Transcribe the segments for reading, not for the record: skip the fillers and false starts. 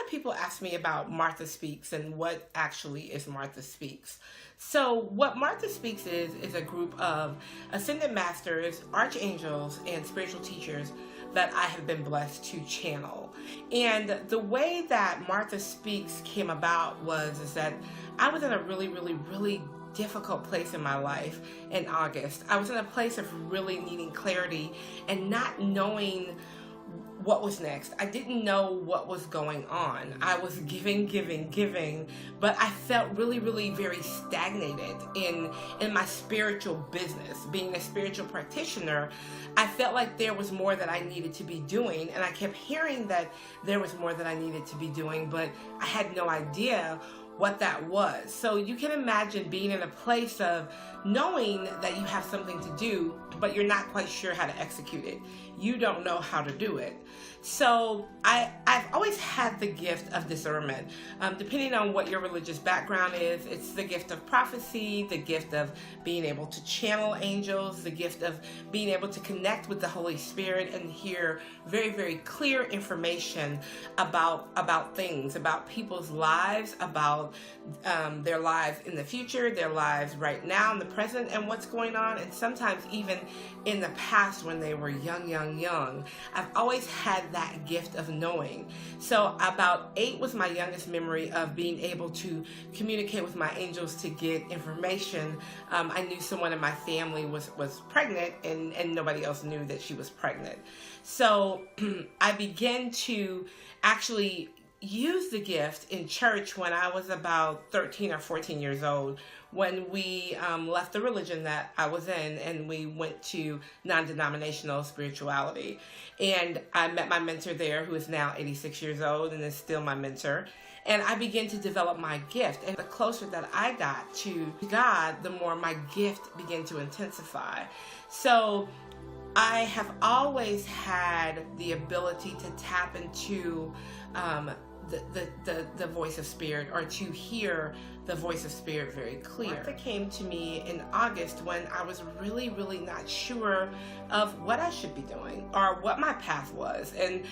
of people ask me about Martha Speaks and what actually is Martha Speaks. So what Martha Speaks is a group of ascended masters, archangels, and spiritual teachers that I have been blessed to channel. And the way that Martha Speaks came about is that I was in a really difficult place in my life in August. I was in a place of really needing clarity and not knowing what was next. I didn't know what was going on. I was giving, but I felt really very stagnated in my spiritual business. Being a spiritual practitioner, I felt like there was more that I needed to be doing, and I kept hearing that there was more that I needed to be doing, but I had no idea what that was. So you can imagine being in a place of knowing that you have something to do, but you're not quite sure how to execute it. You don't know how to do it. So I've always had the gift of discernment. Depending on what your religious background is, it's the gift of prophecy, the gift of being able to channel angels, the gift of being able to connect with the Holy Spirit and hear very clear information about things, about people's lives, about their lives in the future, their lives right now in the present, and what's going on, and sometimes even in the past when they were young. I've always had that gift of knowing. So about 8 was my youngest memory of being able to communicate with my angels to get information. I knew someone in my family was pregnant, and nobody else knew that she was pregnant. So I began to actually use the gift in church when I was about 13 or 14 years old, when we left the religion that I was in and we went to non-denominational spirituality. And I met my mentor there, who is now 86 years old and is still my mentor. And I began to develop my gift. And the closer that I got to God, the more my gift began to intensify. So I have always had the ability to tap into the voice of spirit, or to hear the voice of spirit very clear. Martha came to me in August when I was really not sure of what I should be doing or what my path was. And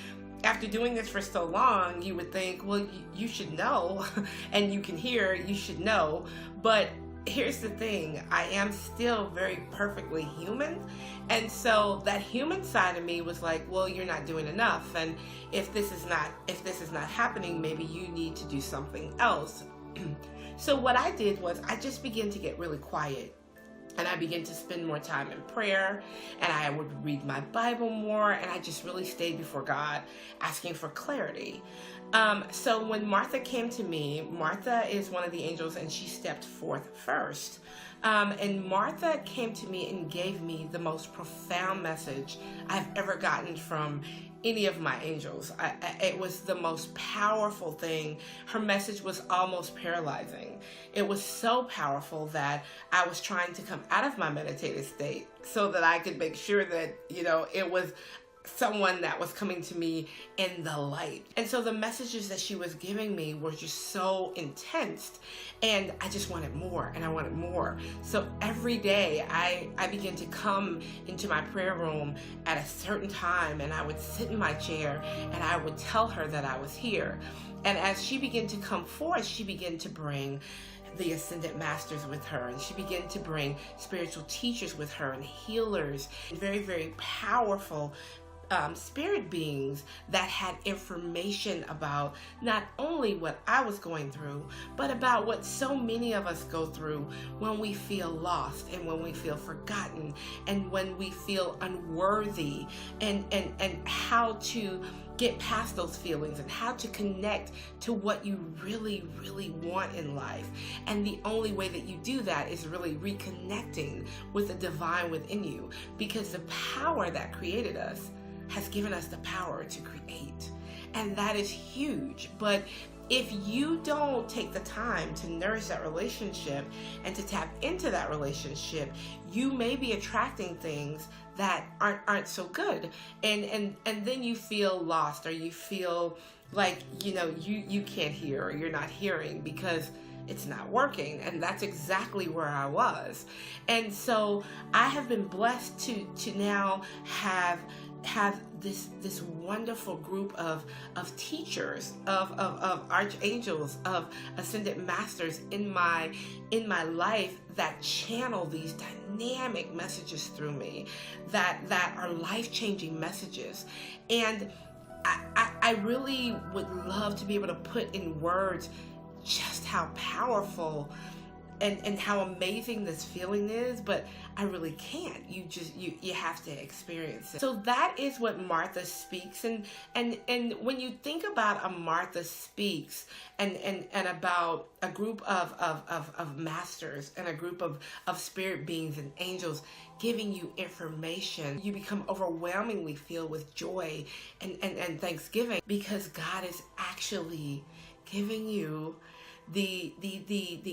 after doing this for so long, you would think, well, you should know, and you can hear, you should know. But here's the thing, I am still very perfectly human. And so that human side of me was like, well, you're not doing enough. And if this is not happening, maybe you need to do something else. So what I did was I just began to get really quiet. And I began to spend more time in prayer, and I would read my Bible more, and I just really stayed before God asking for clarity. So when Martha came to me, Martha is one of the angels, and she stepped forth first. And Martha came to me and gave me the most profound message I've ever gotten from any of my angels. It was the most powerful thing. Her message was almost paralyzing. It was so powerful that I was trying to come out of my meditative state so that I could make sure that, it was someone that was coming to me in the light. And so the messages that she was giving me were just so intense, and I just wanted more, and I wanted more. So every day I began to come into my prayer room at a certain time, and I would sit in my chair and I would tell her that I was here. And as she began to come forth, she began to bring the ascended masters with her, and she began to bring spiritual teachers with her, and healers, very powerful spirit beings that had information about not only what I was going through, but about what so many of us go through when we feel lost, and when we feel forgotten, and when we feel unworthy, and how to get past those feelings, and how to connect to what you really want in life. And the only way that you do that is really reconnecting with the divine within you, because the power that created us has given us the power to create. And that is huge. But if you don't take the time to nourish that relationship and to tap into that relationship, you may be attracting things that aren't so good. And then you feel lost, or you feel like, you can't hear, or you're not hearing because it's not working. And that's exactly where I was. And so I have been blessed to now have have this wonderful group of teachers, of archangels, of ascended masters in my life that channel these dynamic messages through me, that are life-changing messages. And I really would love to be able to put in words just how powerful and how amazing this feeling is, but I really can't. You have to experience it. So that is what Martha Speaks, and when you think about a Martha Speaks and about a group of masters and a group of spirit beings and angels giving you information, you become overwhelmingly filled with joy and thanksgiving, because God is actually giving you the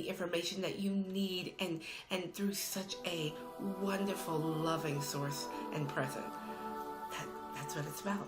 information that you need, and through such a wonderful, loving source and present. That's what it's about.